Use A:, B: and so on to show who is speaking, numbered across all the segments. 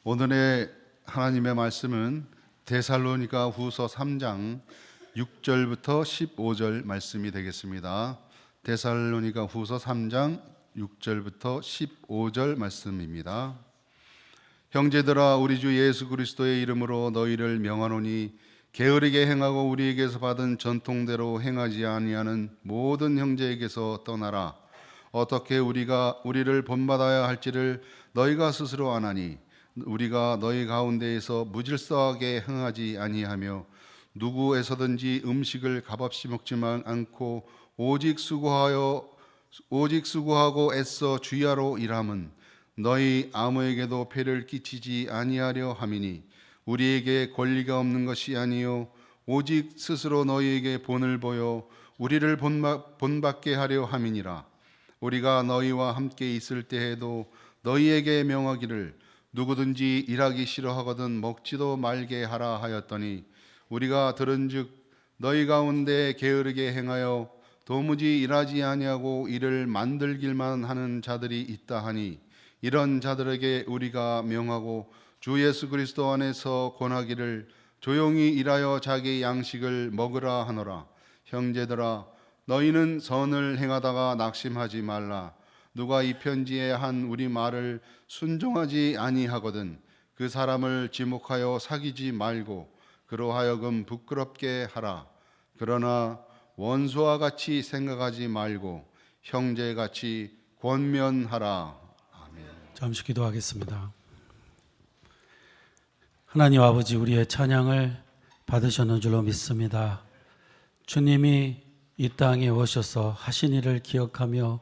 A: 오늘의 하나님의 말씀은 데살로니가 후서 3장 6절부터 15절 말씀이 되겠습니다. 데살로니가 후서 3장 6절부터 15절 말씀입니다. 형제들아, 우리 주 예수 그리스도의 이름으로 너희를 명하노니 게으르게 행하고 우리에게서 받은 전통대로 행하지 아니하는 모든 형제에게서 떠나라. 어떻게 우리를 본받아야 할지를 너희가 스스로 아나니 우리가 너희 가운데에서 무질서하게 행하지 아니하며 누구에서든지 음식을 값없이 먹지만 않고 오직 수고하고 애써 주야로 일함은 너희 아무에게도 폐를 끼치지 아니하려 함이니 우리에게 권리가 없는 것이 아니요 오직 스스로 너희에게 본을 보여 우리를 본받게 하려 함이니라. 우리가 너희와 함께 있을 때에도 너희에게 명하기를 누구든지 일하기 싫어하거든 먹지도 말게 하라 하였더니 우리가 들은즉 너희 가운데 게으르게 행하여 도무지 일하지 아니하고 일을 만들길만 하는 자들이 있다 하니 이런 자들에게 우리가 명하고 주 예수 그리스도 안에서 권하기를 조용히 일하여 자기 양식을 먹으라 하노라. 형제들아, 너희는 선을 행하다가 낙심하지 말라. 누가 이 편지에 한 우리 말을 순종하지 아니하거든 그 사람을 지목하여 사귀지 말고 그로 하여금 부끄럽게 하라. 그러나 원수와 같이 생각하지 말고 형제같이 권면하라. 아멘.
B: 잠시 기도하겠습니다. 하나님 아버지, 우리의 찬양을 받으셨는 줄로 믿습니다. 주님이 이 땅에 오셔서 하신 일을 기억하며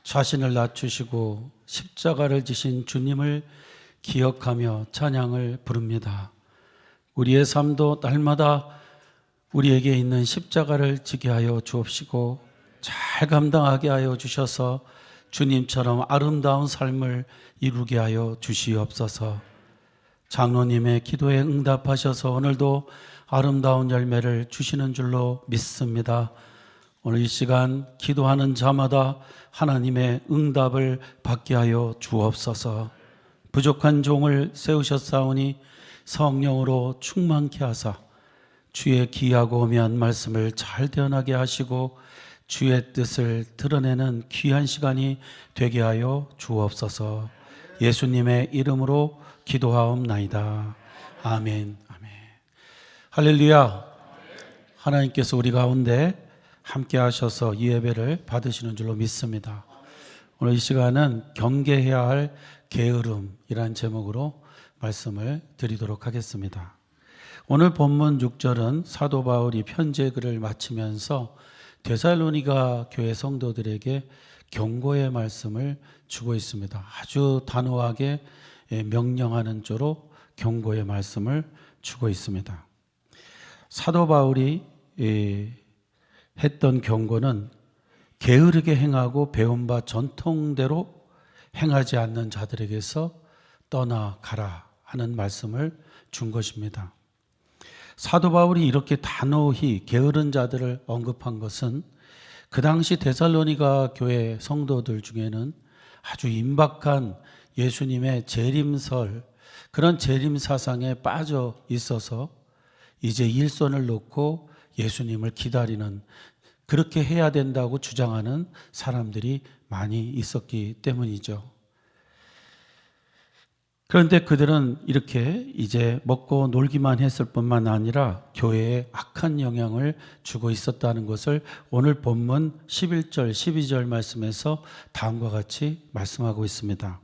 B: 자신을 낮추시고 십자가를 지신 주님을 기억하며 찬양을 부릅니다. 우리의 삶도 날마다 우리에게 있는 십자가를 지게 하여 주옵시고 잘 감당하게 하여 주셔서 주님처럼 아름다운 삶을 이루게 하여 주시옵소서. 장로님의 기도에 응답하셔서 오늘도 아름다운 열매를 주시는 줄로 믿습니다. 오늘 이 시간 기도하는 자마다 하나님의 응답을 받게 하여 주옵소서. 부족한 종을 세우셨사오니 성령으로 충만케 하사 주의 귀하고 오묘한 말씀을 잘 대언하게 하시고 주의 뜻을 드러내는 귀한 시간이 되게 하여 주옵소서. 예수님의 이름으로 기도하옵나이다. 아멘. 아멘. 할렐루야. 하나님께서 우리 가운데 함께 하셔서 이 예배를 받으시는 줄로 믿습니다. 오늘 이 시간은 경계해야 할 게으름이라는 제목으로 말씀을 드리도록 하겠습니다. 오늘 본문 6절은 사도 바울이 편지의 글을 마치면서 데살로니가 교회 성도들에게 경고의 말씀을 주고 있습니다. 아주 단호하게 명령하는 조로 경고의 말씀을 주고 있습니다. 사도 바울이 했던 경고는 게으르게 행하고 배운 바 전통대로 행하지 않는 자들에게서 떠나가라 하는 말씀을 준 것입니다. 사도 바울이 이렇게 단호히 게으른 자들을 언급한 것은 그 당시 데살로니가 교회 성도들 중에는 아주 임박한 예수님의 재림설, 그런 재림 사상에 빠져 있어서 이제 일손을 놓고 예수님을 기다리는, 그렇게 해야 된다고 주장하는 사람들이 많이 있었기 때문이죠. 그런데 그들은 이렇게 이제 먹고 놀기만 했을 뿐만 아니라 교회에 악한 영향을 주고 있었다는 것을 오늘 본문 11절, 12절 말씀에서 다음과 같이 말씀하고 있습니다.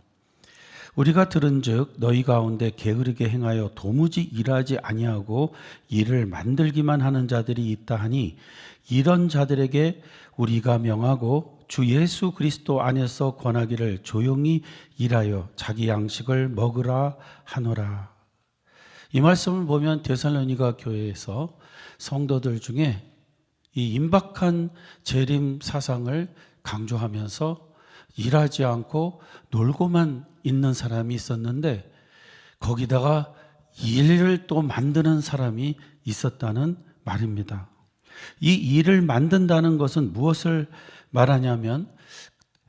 B: 우리가 들은즉 너희 가운데 게으르게 행하여 도무지 일하지 아니하고 일을 만들기만 하는 자들이 있다 하니 이런 자들에게 우리가 명하고 주 예수 그리스도 안에서 권하기를 조용히 일하여 자기 양식을 먹으라 하노라. 이 말씀을 보면 데살로니가 교회에서 성도들 중에 이 임박한 재림 사상을 강조하면서 일하지 않고 놀고만 있는 사람이 있었는데 거기다가 일을 또 만드는 사람이 있었다는 말입니다. 이 일을 만든다는 것은 무엇을 말하냐면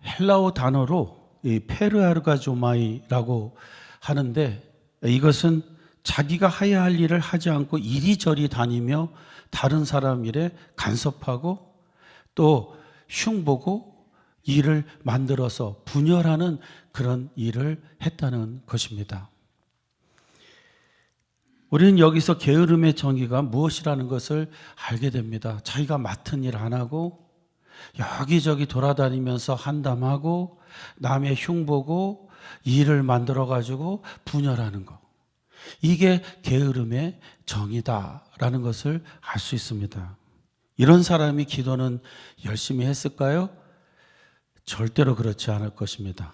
B: 헬라어 단어로 이 페르아르가조마이라고 하는데 이것은 자기가 해야 할 일을 하지 않고 이리저리 다니며 다른 사람 일에 간섭하고 또 흉보고 일을 만들어서 분열하는 그런 일을 했다는 것입니다. 우리는 여기서 게으름의 정의가 무엇이라는 것을 알게 됩니다. 자기가 맡은 일 안 하고 여기저기 돌아다니면서 한담하고 남의 흉보고 일을 만들어 가지고 분열하는 것. 이게 게으름의 정의다라는 것을 알 수 있습니다. 이런 사람이 기도는 열심히 했을까요? 절대로 그렇지 않을 것입니다.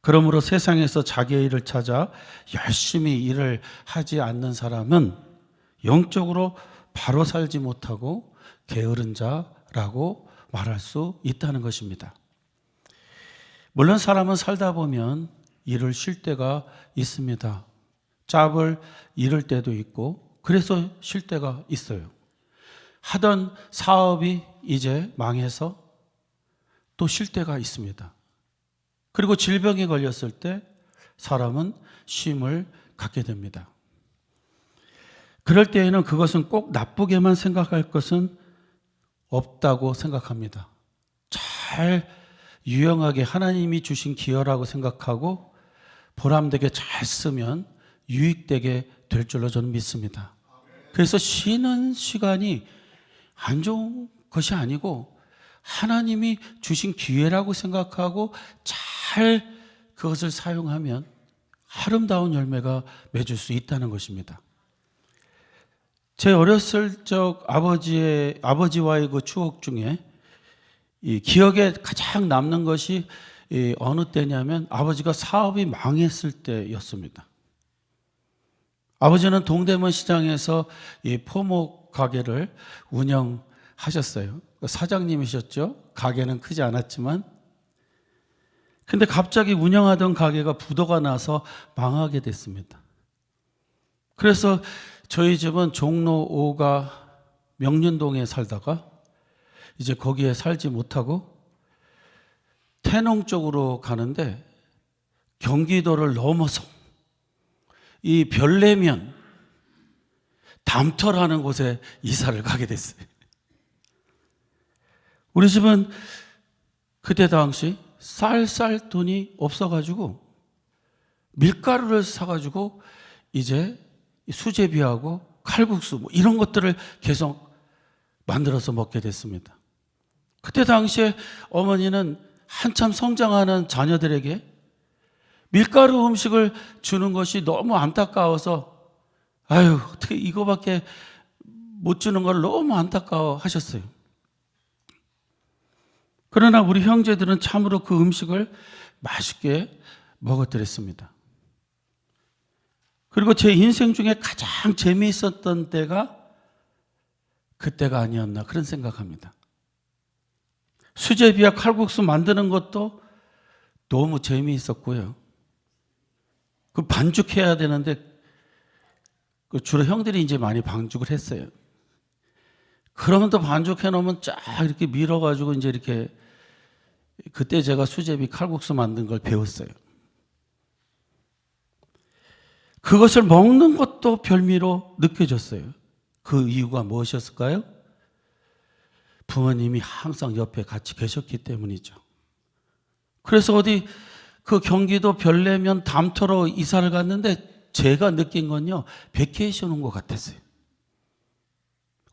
B: 그러므로 세상에서 자기의 일을 찾아 열심히 일을 하지 않는 사람은 영적으로 바로 살지 못하고 게으른 자라고 말할 수 있다는 것입니다. 물론 사람은 살다 보면 일을 쉴 때가 있습니다. 짭을 잃을 때도 있고 그래서 쉴 때가 있어요. 하던 사업이 이제 망해서 또 쉴 때가 있습니다. 그리고 질병에 걸렸을 때 사람은 쉼을 갖게 됩니다. 그럴 때에는 그것은 꼭 나쁘게만 생각할 것은 없다고 생각합니다. 잘 유용하게 하나님이 주신 기여라고 생각하고 보람되게 잘 쓰면 유익되게 될 줄로 저는 믿습니다. 그래서 쉬는 시간이 안 좋은 것이 아니고 하나님이 주신 기회라고 생각하고 잘 그것을 사용하면 아름다운 열매가 맺을 수 있다는 것입니다. 제 어렸을 적 아버지와의 그 추억 중에 이 기억에 가장 남는 것이 어느 때냐면 아버지가 사업이 망했을 때였습니다. 아버지는 동대문 시장에서 이 포목 가게를 운영하셨어요. 사장님이셨죠. 가게는 크지 않았지만. 근데 갑자기 운영하던 가게가 부도가 나서 망하게 됐습니다. 그래서 저희 집은 종로 5가 명륜동에 살다가 이제 거기에 살지 못하고 태농 쪽으로 가는데 경기도를 넘어서 이 별내면 담터라는 곳에 이사를 가게 됐어요. 우리 집은 그때 당시 쌀 돈이 없어가지고 밀가루를 사가지고 이제 수제비하고 칼국수 뭐 이런 것들을 계속 만들어서 먹게 됐습니다. 그때 당시에 어머니는 한참 성장하는 자녀들에게 밀가루 음식을 주는 것이 너무 안타까워서 아유 어떻게 이거밖에 못 주는 걸 너무 안타까워 하셨어요. 그러나 우리 형제들은 참으로 그 음식을 맛있게 먹어드렸습니다. 그리고 제 인생 중에 가장 재미있었던 때가 그때가 아니었나 그런 생각합니다. 수제비와 칼국수 만드는 것도 너무 재미있었고요. 그 반죽해야 되는데 주로 형들이 이제 많이 반죽을 했어요. 그러면 또 반죽해 놓으면 쫙 이렇게 밀어가지고 이제 이렇게 그때 제가 수제비 칼국수 만든 걸 배웠어요. 그것을 먹는 것도 별미로 느껴졌어요. 그 이유가 무엇이었을까요? 부모님이 항상 옆에 같이 계셨기 때문이죠. 그래서 어디 그 경기도 별내면 담터로 이사를 갔는데 제가 느낀 건요, 베케이션 온 것 같았어요.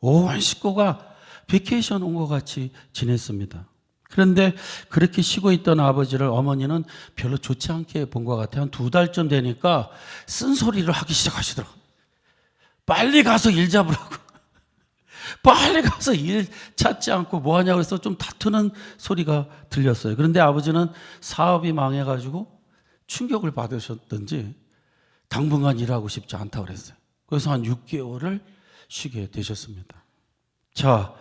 B: 온 식구가 베케이션 온 것 같이 지냈습니다. 그런데 그렇게 쉬고 있던 아버지를 어머니는 별로 좋지 않게 본 것 같아요. 한 2달쯤 되니까 쓴소리를 하기 시작하시더라고요. 빨리 가서 일 잡으라고. 빨리 가서 일 찾지 않고 뭐 하냐고 해서 좀 다투는 소리가 들렸어요. 그런데 아버지는 사업이 망해가지고 충격을 받으셨던지 당분간 일하고 싶지 않다고 그랬어요. 그래서 한 6개월을 쉬게 되셨습니다. 자,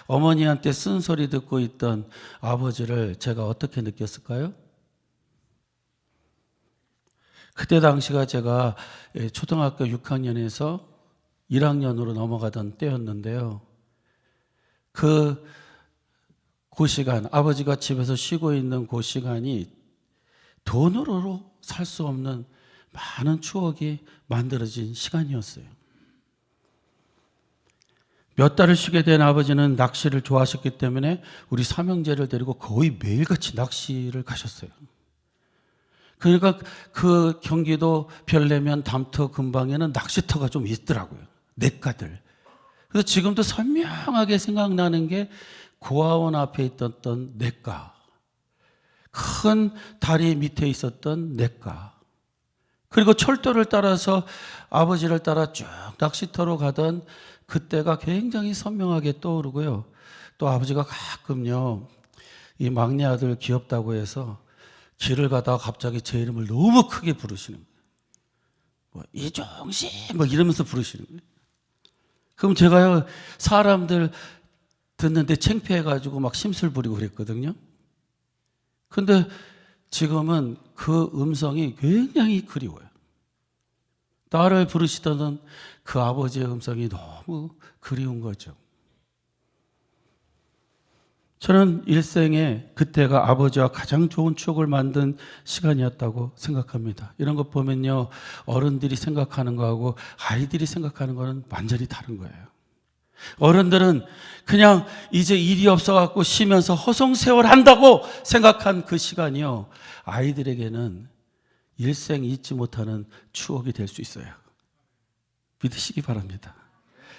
B: 어머니한테 쓴소리 듣고 있던 아버지를 제가 어떻게 느꼈을까요? 그때 당시가 제가 초등학교 6학년에서 1학년으로 넘어가던 때였는데요. 그 시간, 아버지가 집에서 쉬고 있는 그 시간이 돈으로 살 수 없는 많은 추억이 만들어진 시간이었어요. 몇 달을 쉬게 된 아버지는 낚시를 좋아하셨기 때문에 우리 삼형제를 데리고 거의 매일같이 낚시를 가셨어요. 그러니까 그 경기도 별내면 담터 근방에는 낚시터가 좀 있더라고요. 냇가들. 그래서 지금도 선명하게 생각나는 게 고아원 앞에 있었던 냇가. 큰 다리 밑에 있었던 냇가. 그리고 철도를 따라서 아버지를 따라 쭉 낚시터로 가던 그때가 굉장히 선명하게 떠오르고요. 또 아버지가 가끔요, 이 막내 아들 귀엽다고 해서 길을 가다가 갑자기 제 이름을 너무 크게 부르시는 거예요. 뭐 이종식 뭐 이러면서 부르시는 거예요. 그럼 제가요, 사람들 듣는데 창피해가지고 막 심술 부리고 그랬거든요. 근데 지금은 그 음성이 굉장히 그리워요. 나를 부르시던 그 아버지의 음성이 너무 그리운 거죠. 저는 일생에 그때가 아버지와 가장 좋은 추억을 만든 시간이었다고 생각합니다. 이런 것 보면요, 어른들이 생각하는 거하고 아이들이 생각하는 거는 완전히 다른 거예요. 어른들은 그냥 이제 일이 없어갖고 쉬면서 허송세월 한다고 생각한 그 시간이요, 아이들에게는 일생 잊지 못하는 추억이 될 수 있어요. 믿으시기 바랍니다.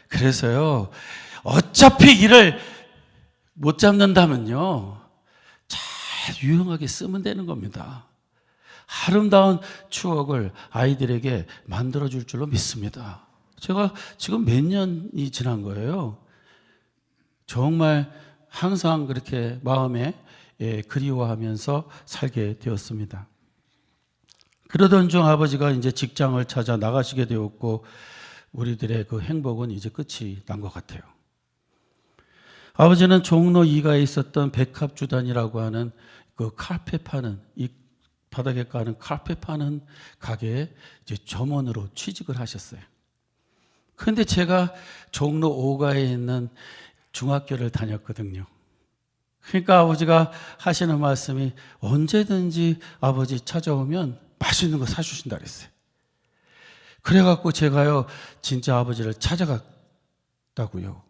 B: 그래서요, 어차피 일을 못 잡는다면요, 잘 유용하게 쓰면 되는 겁니다. 아름다운 추억을 아이들에게 만들어줄 줄로 믿습니다. 제가 지금 몇 년이 지난 거예요. 정말 항상 그렇게 마음에 그리워하면서 살게 되었습니다. 그러던 중 아버지가 이제 직장을 찾아 나가시게 되었고, 우리들의 그 행복은 이제 끝이 난 것 같아요. 아버지는 종로 2가에 있었던 백합주단이라고 하는 그 카페 파는, 이 바닥에 까는 카페 파는 가게에 이제 점원으로 취직을 하셨어요. 그런데 제가 종로 5가에 있는 중학교를 다녔거든요. 그러니까 아버지가 하시는 말씀이 언제든지 아버지 찾아오면 맛있는 거 사주신다 그랬어요. 그래갖고 제가요, 진짜 아버지를 찾아갔다고요.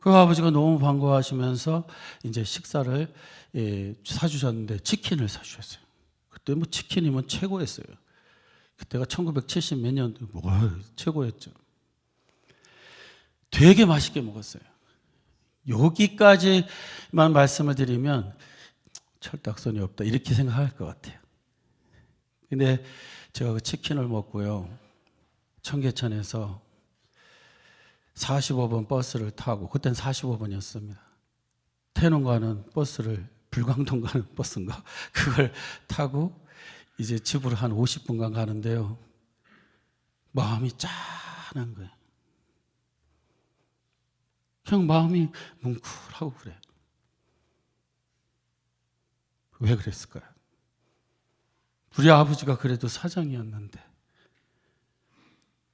B: 그 아버지가 너무 반가워하시면서 이제 식사를 사주셨는데 치킨을 사주셨어요. 그때 뭐 치킨이면 최고였어요. 그때가 1970 몇 년도 최고였죠. 되게 맛있게 먹었어요. 여기까지만 말씀을 드리면 철딱선이 없다 이렇게 생각할 것 같아요. 근데 제가 그 치킨을 먹고요, 청계천에서 45번 버스를 타고, 그땐 45번이었습니다. 태릉 가는 버스를, 불광동 가는 버스인가? 그걸 타고 이제 집으로 한 50분간 가는데요, 마음이 짠한 거예요. 그냥 마음이 뭉클하고 그래. 왜 그랬을까요? 우리 아버지가 그래도 사장이었는데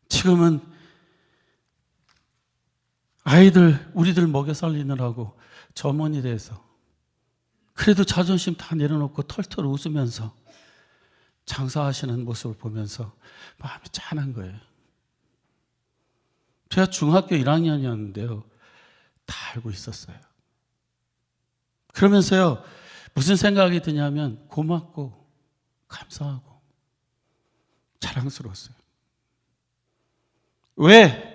B: 지금은 우리들 먹여 살리느라고 점원이 돼서 그래도 자존심 다 내려놓고 털털 웃으면서 장사하시는 모습을 보면서 마음이 짠한 거예요. 제가 중학교 1학년이었는데요, 다 알고 있었어요. 그러면서요, 무슨 생각이 드냐면 고맙고 감사하고 자랑스러웠어요. 왜?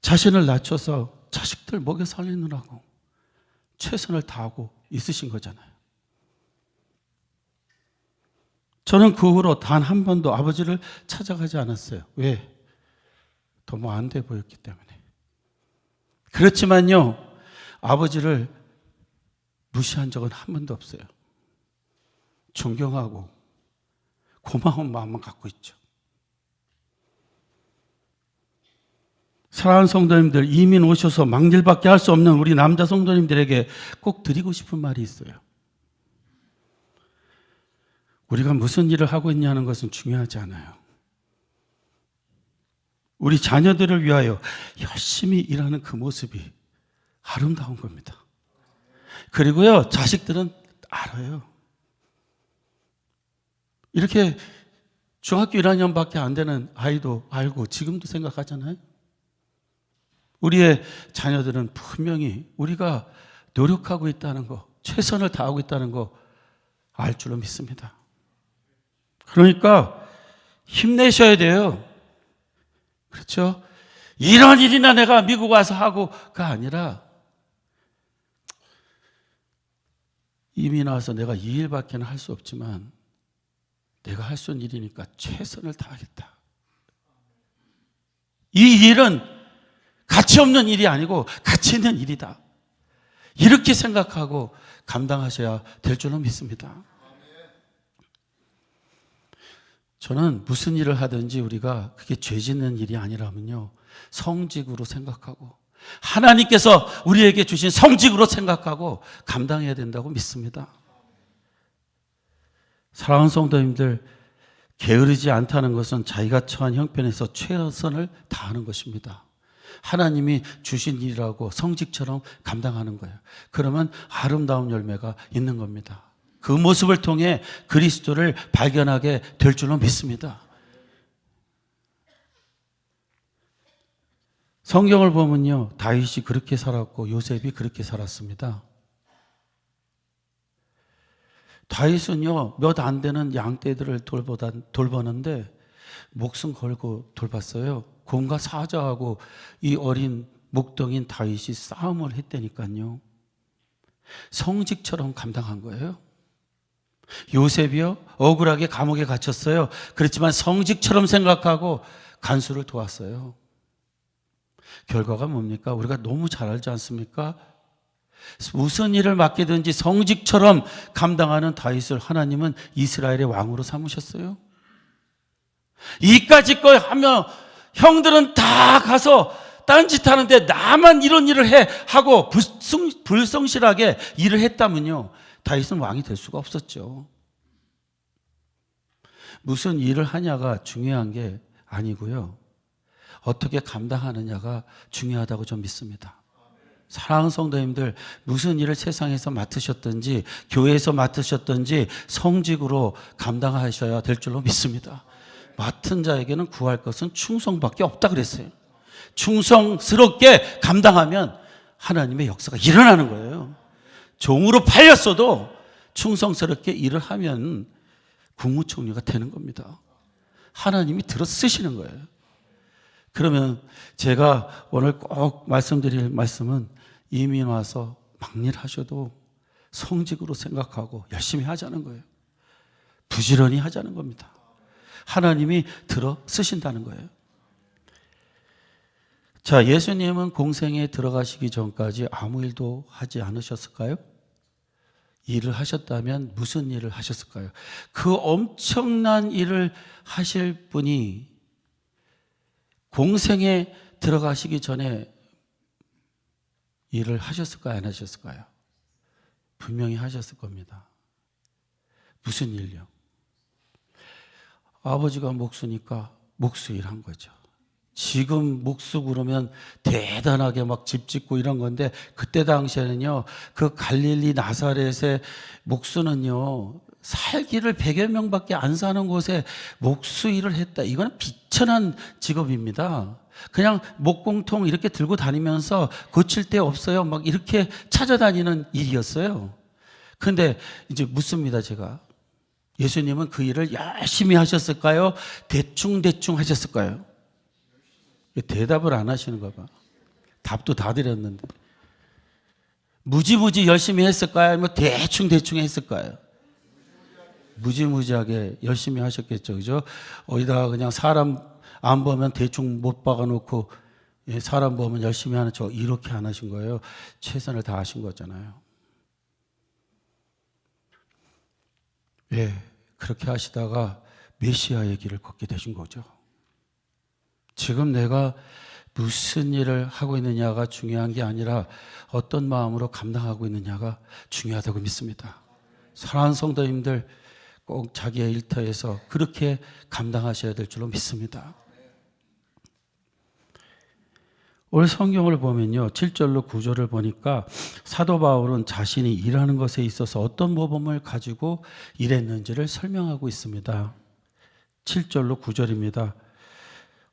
B: 자신을 낮춰서 자식들 먹여 살리느라고 최선을 다하고 있으신 거잖아요. 저는 그 후로 단 한 번도 아버지를 찾아가지 않았어요. 왜? 너무 안 돼 보였기 때문에. 그렇지만요, 아버지를 무시한 적은 한 번도 없어요. 존경하고 고마운 마음만 갖고 있죠. 사랑하는 성도님들, 이민 오셔서 막일밖에 할 수 없는 우리 남자 성도님들에게 꼭 드리고 싶은 말이 있어요. 우리가 무슨 일을 하고 있냐는 것은 중요하지 않아요. 우리 자녀들을 위하여 열심히 일하는 그 모습이 아름다운 겁니다. 그리고요, 자식들은 알아요. 이렇게 중학교 1학년밖에 안 되는 아이도 알고 지금도 생각하잖아요. 우리의 자녀들은 분명히 우리가 노력하고 있다는 거, 최선을 다하고 있다는 거 알 줄로 믿습니다. 그러니까 힘내셔야 돼요. 그렇죠? 이런 일이나 내가 미국 와서 하고가 아니라 이미 나와서 내가 이 일밖에 할 수 없지만 내가 할 수 있는 일이니까 최선을 다하겠다. 이 일은 가치 없는 일이 아니고 가치 있는 일이다. 이렇게 생각하고 감당하셔야 될 줄로 믿습니다. 저는 무슨 일을 하든지 우리가 그게 죄 짓는 일이 아니라면요, 성직으로 생각하고 하나님께서 우리에게 주신 성직으로 생각하고 감당해야 된다고 믿습니다. 사랑하는 성도님들, 게으르지 않다는 것은 자기가 처한 형편에서 최선을 다하는 것입니다. 하나님이 주신 일이라고 성직처럼 감당하는 거예요. 그러면 아름다운 열매가 있는 겁니다. 그 모습을 통해 그리스도를 발견하게 될 줄로 믿습니다. 성경을 보면요, 다윗이 그렇게 살았고 요셉이 그렇게 살았습니다. 다윗은요, 몇 안 되는 양떼들을 돌보는데 목숨 걸고 돌봤어요. 곰과 사자하고 이 어린 목동인 다윗이 싸움을 했다니까요. 성직처럼 감당한 거예요. 요셉이요, 억울하게 감옥에 갇혔어요. 그렇지만 성직처럼 생각하고 간수를 도왔어요. 결과가 뭡니까? 우리가 너무 잘 알지 않습니까? 무슨 일을 맡기든지 성직처럼 감당하는 다윗을 하나님은 이스라엘의 왕으로 삼으셨어요. 이까짓 거 하며 형들은 다 가서 딴짓하는데 나만 이런 일을 해 하고 불성실하게 일을 했다면요, 다윗은 왕이 될 수가 없었죠. 무슨 일을 하냐가 중요한 게 아니고요, 어떻게 감당하느냐가 중요하다고 좀 믿습니다. 사랑하는 성도님들, 무슨 일을 세상에서 맡으셨든지 교회에서 맡으셨든지 성직으로 감당하셔야 될 줄로 믿습니다. 맡은 자에게는 구할 것은 충성밖에 없다 그랬어요. 충성스럽게 감당하면 하나님의 역사가 일어나는 거예요. 종으로 팔렸어도 충성스럽게 일을 하면 국무총리가 되는 겁니다. 하나님이 들어 쓰시는 거예요. 그러면 제가 오늘 꼭 말씀드릴 말씀은, 이민 와서 막일 하셔도 성직으로 생각하고 열심히 하자는 거예요. 부지런히 하자는 겁니다. 하나님이 들어 쓰신다는 거예요. 자, 예수님은 공생에 들어가시기 전까지 아무 일도 하지 않으셨을까요? 일을 하셨다면 무슨 일을 하셨을까요? 그 엄청난 일을 하실 분이 공생에 들어가시기 전에 일을 하셨을까요? 안 하셨을까요? 분명히 하셨을 겁니다. 무슨 일요? 아버지가 목수니까 목수 일 한 거죠. 지금 목수 그러면 대단하게 막 집 짓고 이런 건데, 그때 당시에는요, 그 갈릴리 나사렛의 목수는요, 살기를 100여 명밖에 안 사는 곳에 목수 일을 했다. 이건 비천한 직업입니다. 그냥 목공통 이렇게 들고 다니면서 고칠 데 없어요, 막 이렇게 찾아다니는 일이었어요. 그런데 이제 묻습니다, 제가. 예수님은 그 일을 열심히 하셨을까요? 대충 하셨을까요? 대답을 안 하시는 거 봐. 답도 다 드렸는데. 무지무지 열심히 했을까요? 아니면 대충 했을까요? 무지무지하게 열심히 하셨겠죠. 그죠? 어디다가 그냥 사람 안 보면 대충 못 박아놓고, 사람 보면 열심히 하는 척, 이렇게 안 하신 거예요. 최선을 다하신 거잖아요. 예, 그렇게 하시다가 메시아의 길을 걷게 되신 거죠. 지금 내가 무슨 일을 하고 있느냐가 중요한 게 아니라 어떤 마음으로 감당하고 있느냐가 중요하다고 믿습니다. 사랑하는 성도님들, 꼭 자기의 일터에서 그렇게 감당하셔야 될 줄로 믿습니다. 오늘 성경을 보면요, 7절로 9절을 보니까 사도 바울은 자신이 일하는 것에 있어서 어떤 모범을 가지고 일했는지를 설명하고 있습니다. 7절로 9절입니다.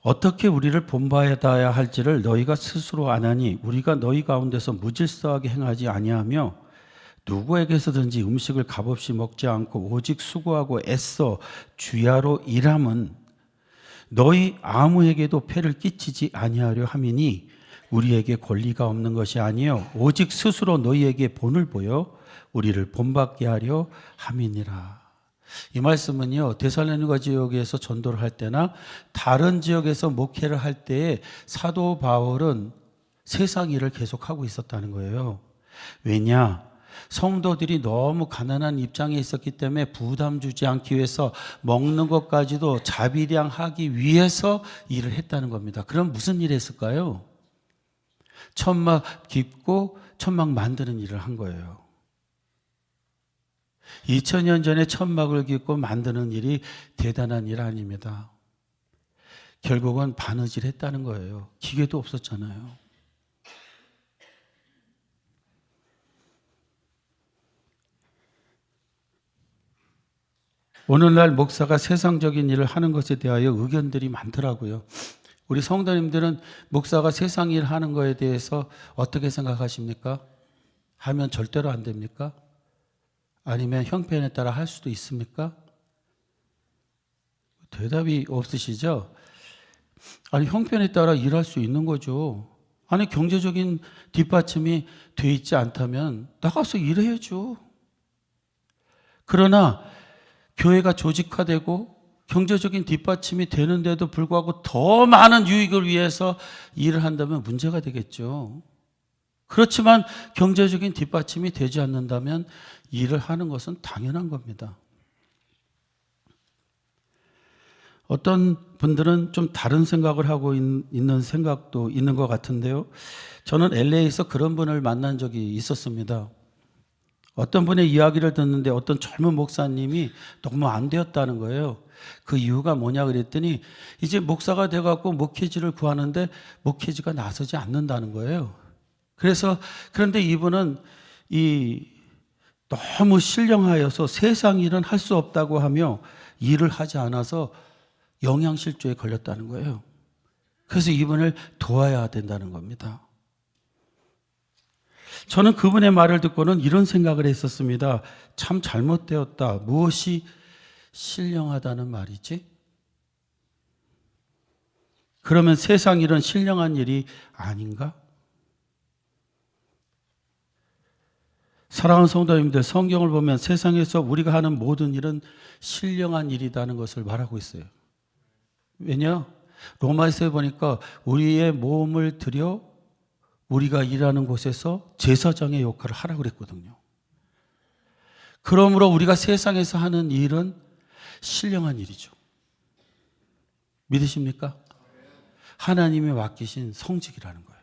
B: 어떻게 우리를 본받아야 할지를 너희가 스스로 아나니 우리가 너희 가운데서 무질서하게 행하지 아니하며 누구에게서든지 음식을 값없이 먹지 않고 오직 수고하고 애써 주야로 일함은 너희 아무에게도 폐를 끼치지 아니하려 함이니 우리에게 권리가 없는 것이 아니요 오직 스스로 너희에게 본을 보여 우리를 본받게 하려 함이니라. 이 말씀은요, 데살로니가 지역에서 전도를 할 때나 다른 지역에서 목회를 할 때에 사도 바울은 세상 일을 계속하고 있었다는 거예요. 왜냐? 성도들이 너무 가난한 입장에 있었기 때문에 부담 주지 않기 위해서 먹는 것까지도 자비량하기 위해서 일을 했다는 겁니다. 그럼 무슨 일을 했을까요? 천막 깁고 천막 만드는 일을 한 거예요. 2000년 전에 천막을 깁고 만드는 일이 대단한 일 아닙니다. 결국은 바느질 했다는 거예요. 기계도 없었잖아요. 오늘날 목사가 세상적인 일을 하는 것에 대하여 의견들이 많더라고요. 우리 성도님들은 목사가 세상 일 하는 거에 대해서 어떻게 생각하십니까? 하면 절대로 안 됩니까? 아니면 형편에 따라 할 수도 있습니까? 대답이 없으시죠? 아니, 형편에 따라 일할 수 있는 거죠. 아니, 경제적인 뒷받침이 돼 있지 않다면 나가서 일해야죠. 그러나 교회가 조직화되고 경제적인 뒷받침이 되는데도 불구하고 더 많은 유익을 위해서 일을 한다면 문제가 되겠죠. 그렇지만 경제적인 뒷받침이 되지 않는다면 일을 하는 것은 당연한 겁니다. 어떤 분들은 좀 다른 생각을 하고 있는 생각도 있는 것 같은데요. 저는 LA에서 그런 분을 만난 적이 있었습니다. 어떤 분의 이야기를 듣는데 어떤 젊은 목사님이 너무 안 되었다는 거예요. 그 이유가 뭐냐 그랬더니 이제 목사가 돼갖고 목회지를 구하는데 목회지가 나서지 않는다는 거예요. 그런데 이분은 너무 신령하여서 세상 일은 할 수 없다고 하며 일을 하지 않아서 영양실조에 걸렸다는 거예요. 그래서 이분을 도와야 된다는 겁니다. 저는 그분의 말을 듣고는 이런 생각을 했었습니다. 참 잘못되었다. 무엇이 신령하다는 말이지? 그러면 세상 일은 신령한 일이 아닌가? 사랑하는 성도님들, 성경을 보면 세상에서 우리가 하는 모든 일은 신령한 일이라는 것을 말하고 있어요. 왜냐? 로마서에 보니까 우리의 몸을 들여 우리가 일하는 곳에서 제사장의 역할을 하라고 그랬거든요. 그러므로 우리가 세상에서 하는 일은 신령한 일이죠. 믿으십니까? 하나님이 맡기신 성직이라는 거예요.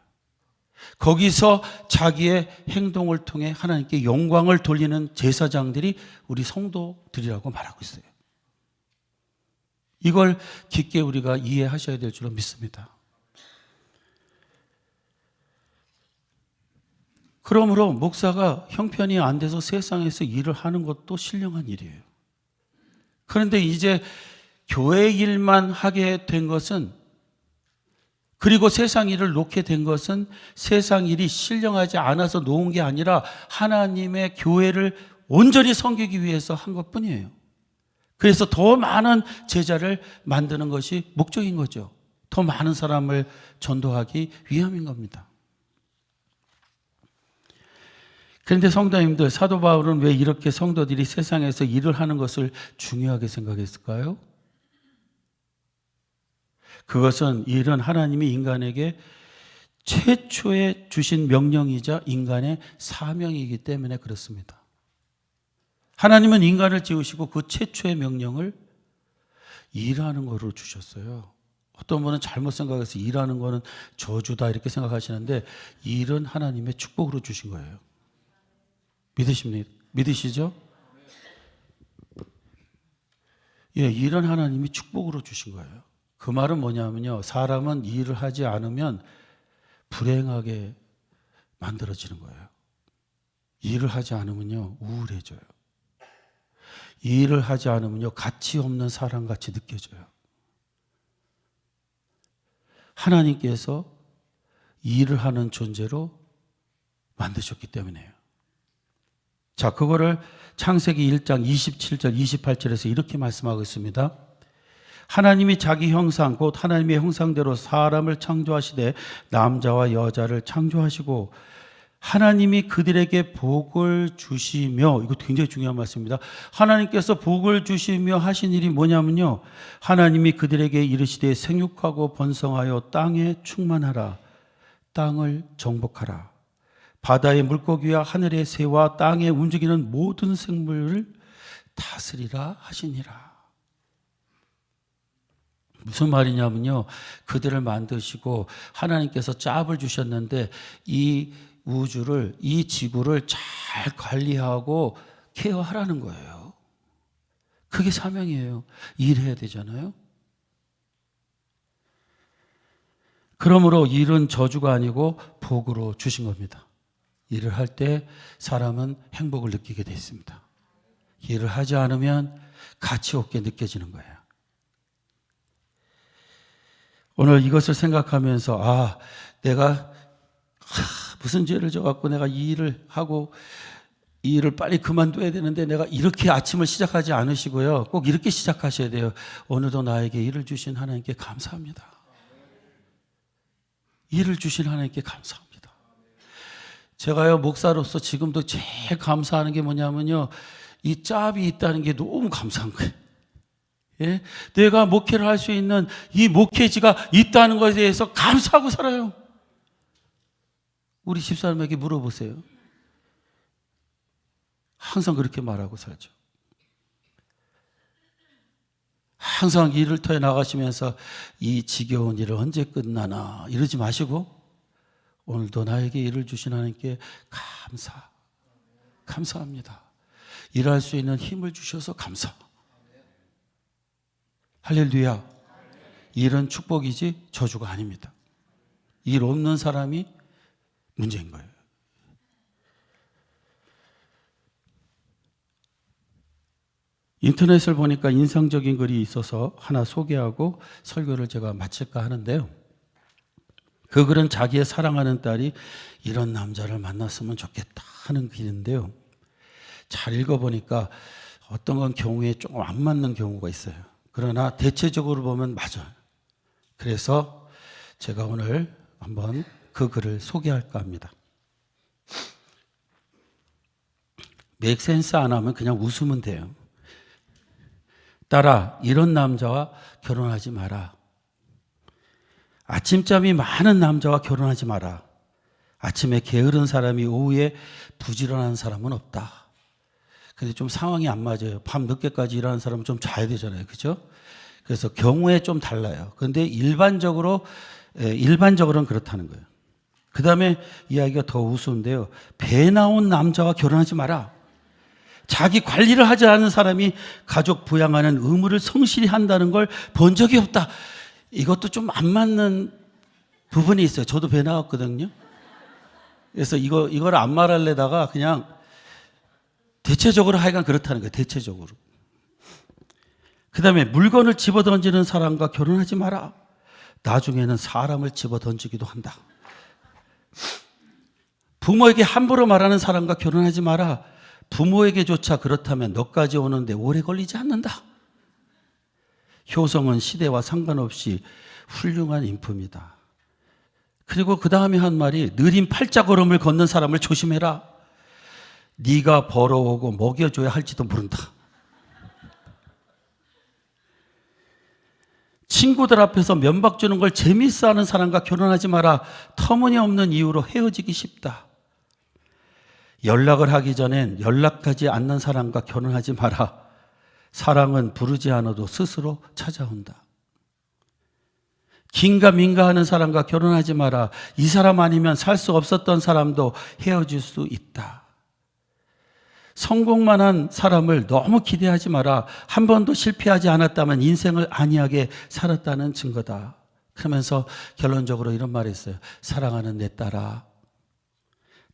B: 거기서 자기의 행동을 통해 하나님께 영광을 돌리는 제사장들이 우리 성도들이라고 말하고 있어요. 이걸 깊게 우리가 이해하셔야 될 줄로 믿습니다. 그러므로 목사가 형편이 안 돼서 세상에서 일을 하는 것도 신령한 일이에요. 그런데 이제 교회 일만 하게 된 것은, 그리고 세상 일을 놓게 된 것은 세상 일이 신령하지 않아서 놓은 게 아니라 하나님의 교회를 온전히 섬기기 위해서 한 것뿐이에요. 그래서 더 많은 제자를 만드는 것이 목적인 거죠. 더 많은 사람을 전도하기 위함인 겁니다. 그런데 성도님들, 사도 바울은 왜 이렇게 성도들이 세상에서 일을 하는 것을 중요하게 생각했을까요? 그것은 일은 하나님이 인간에게 최초에 주신 명령이자 인간의 사명이기 때문에 그렇습니다. 하나님은 인간을 지으시고 그 최초의 명령을 일하는 거로 주셨어요. 어떤 분은 잘못 생각해서 일하는 거는 저주다 이렇게 생각하시는데 일은 하나님의 축복으로 주신 거예요. 믿으시죠? 예, 일은 하나님이 축복으로 주신 거예요. 그 말은 뭐냐면요, 사람은 일을 하지 않으면 불행하게 만들어지는 거예요. 일을 하지 않으면요, 우울해져요. 일을 하지 않으면요, 가치 없는 사람같이 느껴져요. 하나님께서 일을 하는 존재로 만드셨기 때문에요. 자, 그거를 창세기 1장 27절, 28절에서 이렇게 말씀하고 있습니다. 하나님이 자기 형상, 곧 하나님의 형상대로 사람을 창조하시되 남자와 여자를 창조하시고 하나님이 그들에게 복을 주시며, 이거 굉장히 중요한 말씀입니다. 하나님께서 복을 주시며 하신 일이 뭐냐면요, 하나님이 그들에게 이르시되 생육하고 번성하여 땅에 충만하라, 땅을 정복하라, 바다의 물고기와 하늘의 새와 땅에 움직이는 모든 생물을 다스리라 하시니라. 무슨 말이냐면요, 그들을 만드시고 하나님께서 짭을 주셨는데 이 우주를, 이 지구를 잘 관리하고 케어하라는 거예요. 그게 사명이에요. 일해야 되잖아요. 그러므로 일은 저주가 아니고 복으로 주신 겁니다. 일을 할 때 사람은 행복을 느끼게 돼 있습니다. 일을 하지 않으면 가치 없게 느껴지는 거예요. 오늘 이것을 생각하면서 내가 무슨 죄를 져갖고 내가 이 일을 하고 이 일을 빨리 그만둬야 되는데 내가 이렇게 아침을 시작하지 않으시고요, 꼭 이렇게 시작하셔야 돼요. 오늘도 나에게 일을 주신 하나님께 감사합니다. 일을 주신 하나님께 감사합니다. 제가요, 목사로서 지금도 제일 감사하는 게 뭐냐면요, 이 짭이 있다는 게 너무 감사한 거예요. 예? 내가 목회를 할 수 있는 이 목회지가 있다는 것에 대해서 감사하고 살아요. 우리 집사람에게 물어보세요. 항상 그렇게 말하고 살죠. 항상 일터에 나가시면서 이 지겨운 일을 언제 끝나나 이러지 마시고, 오늘도 나에게 일을 주신 하나님께 감사합니다. 일할 수 있는 힘을 주셔서 감사. 할렐루야. 일은 축복이지 저주가 아닙니다. 일 없는 사람이 문제인 거예요. 인터넷을 보니까 인상적인 글이 있어서 하나 소개하고 설교를 제가 마칠까 하는데요. 그 글은 자기의 사랑하는 딸이 이런 남자를 만났으면 좋겠다 하는 글인데요. 잘 읽어보니까 어떤 건 경우에 조금 안 맞는 경우가 있어요. 그러나 대체적으로 보면 맞아요. 그래서 제가 오늘 한번 그 글을 소개할까 합니다. 맥센스 안 하면 그냥 웃으면 돼요. 딸아, 이런 남자와 결혼하지 마라. 아침잠이 많은 남자와 결혼하지 마라. 아침에 게으른 사람이 오후에 부지런한 사람은 없다. 근데 좀 상황이 안 맞아요. 밤 늦게까지 일하는 사람은 좀 자야 되잖아요. 그죠? 그래서 경우에 좀 달라요. 그런데 일반적으로는 그렇다는 거예요. 그 다음에 이야기가 더 우스운데요. 배 나온 남자와 결혼하지 마라. 자기 관리를 하지 않은 사람이 가족 부양하는 의무를 성실히 한다는 걸 본 적이 없다. 이것도 좀 안 맞는 부분이 있어요. 저도 배 나왔거든요. 그래서 이걸 안 말하려다가 그냥 대체적으로 하여간 그렇다는 거예요. 대체적으로. 그 다음에 물건을 집어던지는 사람과 결혼하지 마라. 나중에는 사람을 집어던지기도 한다. 부모에게 함부로 말하는 사람과 결혼하지 마라. 부모에게조차 그렇다면 너까지 오는데 오래 걸리지 않는다. 효성은 시대와 상관없이 훌륭한 인품이다. 그리고 그 다음에 한 말이 느린 팔자걸음을 걷는 사람을 조심해라. 네가 벌어오고 먹여줘야 할지도 모른다. 친구들 앞에서 면박 주는 걸 재밌어 하는 사람과 결혼하지 마라. 터무니없는 이유로 헤어지기 쉽다. 연락을 하기 전엔 연락하지 않는 사람과 결혼하지 마라. 사랑은 부르지 않아도 스스로 찾아온다. 긴가민가 하는 사람과 결혼하지 마라. 이 사람 아니면 살 수 없었던 사람도 헤어질 수 있다. 성공만 한 사람을 너무 기대하지 마라. 한 번도 실패하지 않았다면 인생을 안이하게 살았다는 증거다. 그러면서 결론적으로 이런 말이 있어요. 사랑하는 내 딸아,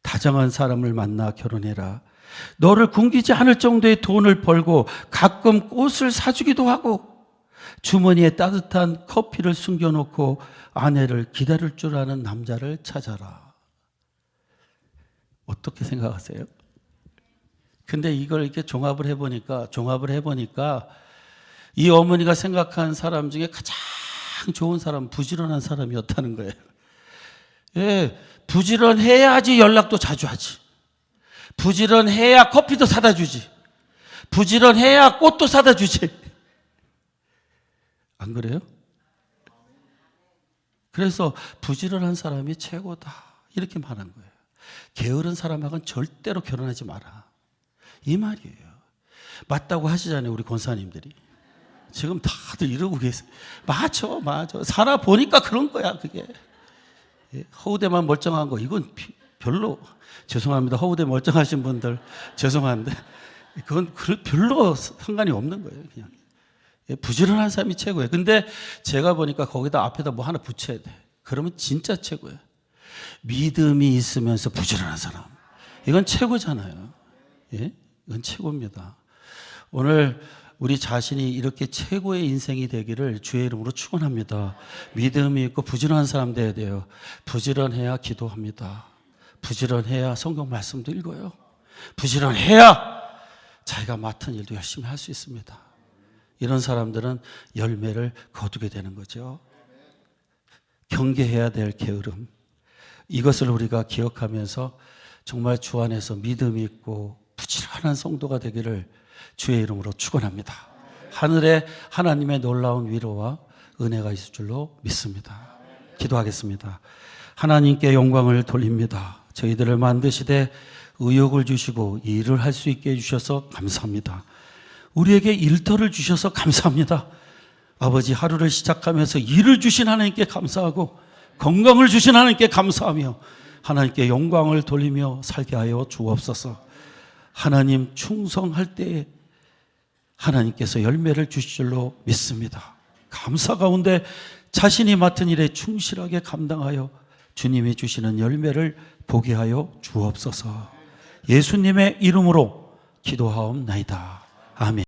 B: 다정한 사람을 만나 결혼해라. 너를 굶기지 않을 정도의 돈을 벌고 가끔 꽃을 사주기도 하고 주머니에 따뜻한 커피를 숨겨놓고 아내를 기다릴 줄 아는 남자를 찾아라. 어떻게 생각하세요? 근데 이걸 이렇게 종합을 해보니까 이 어머니가 생각한 사람 중에 가장 좋은 사람, 부지런한 사람이었다는 거예요. 예, 부지런해야지 연락도 자주 하지. 부지런해야 커피도 사다 주지. 부지런해야 꽃도 사다 주지. 안 그래요? 그래서 부지런한 사람이 최고다. 이렇게 말한 거예요. 게으른 사람하고는 절대로 결혼하지 마라. 이 말이에요. 맞다고 하시잖아요, 우리 권사님들이. 지금 다들 이러고 계세요. 맞아. 살아보니까 그런 거야, 그게. 허우대만 멀쩡한 거, 이건 별로, 죄송합니다. 허우대 멀쩡하신 분들, 죄송한데, 그건 별로 상관이 없는 거예요, 그냥. 부지런한 사람이 최고예요. 근데 제가 보니까 거기다 앞에다 뭐 하나 붙여야 돼. 그러면 진짜 최고예요. 믿음이 있으면서 부지런한 사람. 이건 최고잖아요. 예? 이건 최고입니다. 오늘 우리 자신이 이렇게 최고의 인생이 되기를 주의 이름으로 축원합니다. 믿음이 있고 부지런한 사람 돼야 돼요. 부지런해야 기도합니다. 부지런해야 성경 말씀도 읽어요. 부지런해야 자기가 맡은 일도 열심히 할 수 있습니다. 이런 사람들은 열매를 거두게 되는 거죠. 경계해야 될 게으름. 이것을 우리가 기억하면서 정말 주 안에서 믿음이 있고 부지런한 성도가 되기를 주의 이름으로 축원합니다. 하늘에 하나님의 놀라운 위로와 은혜가 있을 줄로 믿습니다. 기도하겠습니다. 하나님께 영광을 돌립니다. 저희들을 만드시되 의욕을 주시고 일을 할 수 있게 해주셔서 감사합니다. 우리에게 일터를 주셔서 감사합니다. 아버지, 하루를 시작하면서 일을 주신 하나님께 감사하고 건강을 주신 하나님께 감사하며 하나님께 영광을 돌리며 살게 하여 주옵소서. 하나님 충성할 때에 하나님께서 열매를 주실 줄로 믿습니다. 감사 가운데 자신이 맡은 일에 충실하게 감당하여 주님이 주시는 열매를 보게 하여 주옵소서. 예수님의 이름으로 기도하옵나이다. 아멘.